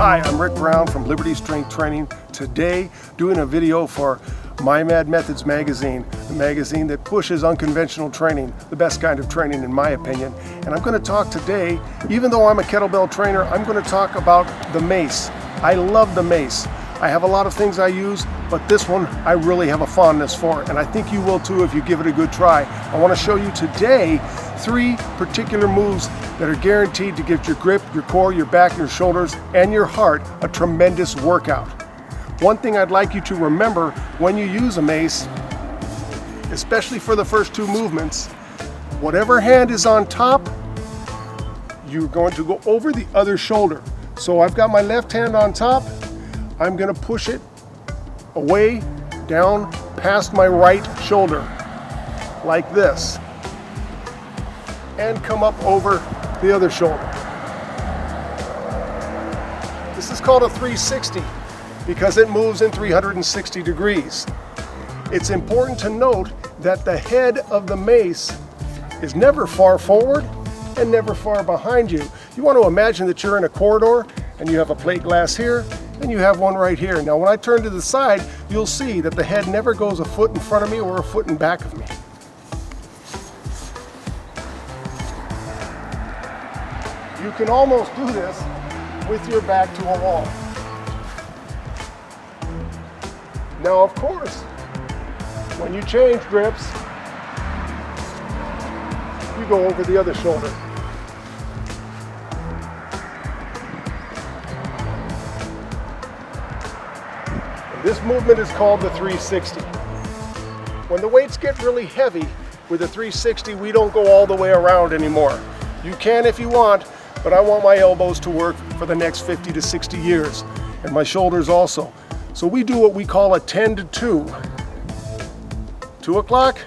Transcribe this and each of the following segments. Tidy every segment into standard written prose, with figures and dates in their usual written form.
Hi, I'm Rik Brown from Liberty Strength Training. Today, doing a video for My Mad Methods magazine, the magazine that pushes unconventional training, the best kind of training in my opinion. And I'm going to talk today, even though I'm a kettlebell trainer, I'm going to talk about the Mace. I love the Mace. I have a lot of things I use, but this one I really have a fondness for, and I think you will too if you give it a good try. I want to show you today 3 particular moves that are guaranteed to give your grip, your core, your back, your shoulders, and your heart a tremendous workout. One thing I'd like you to remember when you use a Mace, especially for the first 2 movements, whatever hand is on top, you're going to go over the other shoulder. So I've got my left hand on top, I'm going to push it away, down, past my right shoulder, like this, and come up over the other shoulder. This is called a 360 because it moves in 360 degrees. It's important to note that the head of the Mace is never far forward and never far behind you. You want to imagine that you're in a corridor and you have a plate glass here and you have one right here. Now when I turn to the side, you'll see that the head never goes a foot in front of me or a foot in back of me. You can almost do this with your back to a wall. Now of course, when you change grips, you go over the other shoulder. This movement is called the 360. When the weights get really heavy with the 360, we don't go all the way around anymore. You can if you want, but I want my elbows to work for the next 50 to 60 years, and my shoulders also. So we do what we call a 10 to 2. 2 o'clock,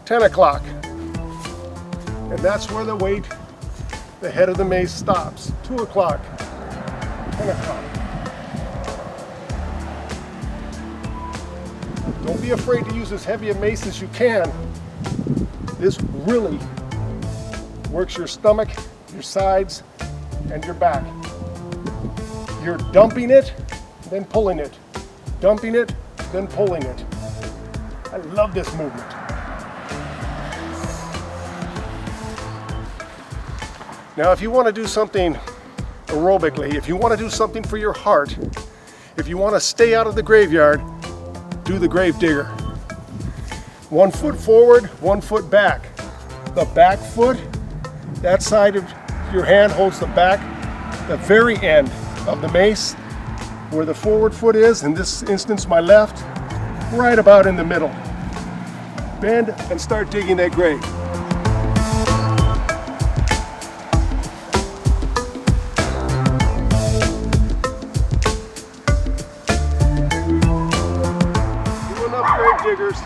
10 o'clock. And that's where the weight, the head of the Mace stops. 2 o'clock, 10 o'clock. Don't be afraid to use as heavy a Mace as you can. This really works your stomach, your sides, and your back. You're dumping it, then pulling it. Dumping it, then pulling it. I love this movement. Now if you want to do something aerobically, if you want to do something for your heart, if you want to stay out of the graveyard, do the Gravedigger. 1 foot forward, 1 foot back. The back foot, that side of your hand holds the back, the very end of the Mace, where the forward foot is, in this instance my left, right about in the middle. Bend and start digging that grave. Gravediggers,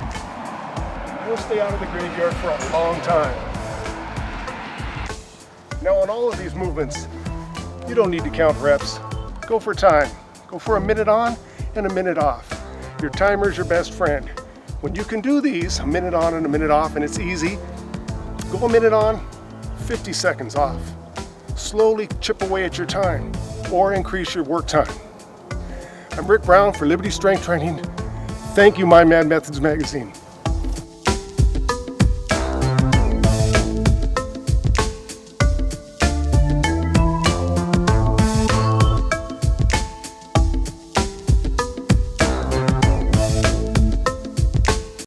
we'll stay out of the graveyard for a long time. Now on all of these movements, you don't need to count reps. Go for time. Go for a minute on and a minute off. Your timer is your best friend. When you can do these, a minute on and a minute off, and it's easy, go a minute on, 50 seconds off. Slowly chip away at your time or increase your work time. I'm Rik Brown for Liberty Strength Training. Thank you, My Mad Methods magazine.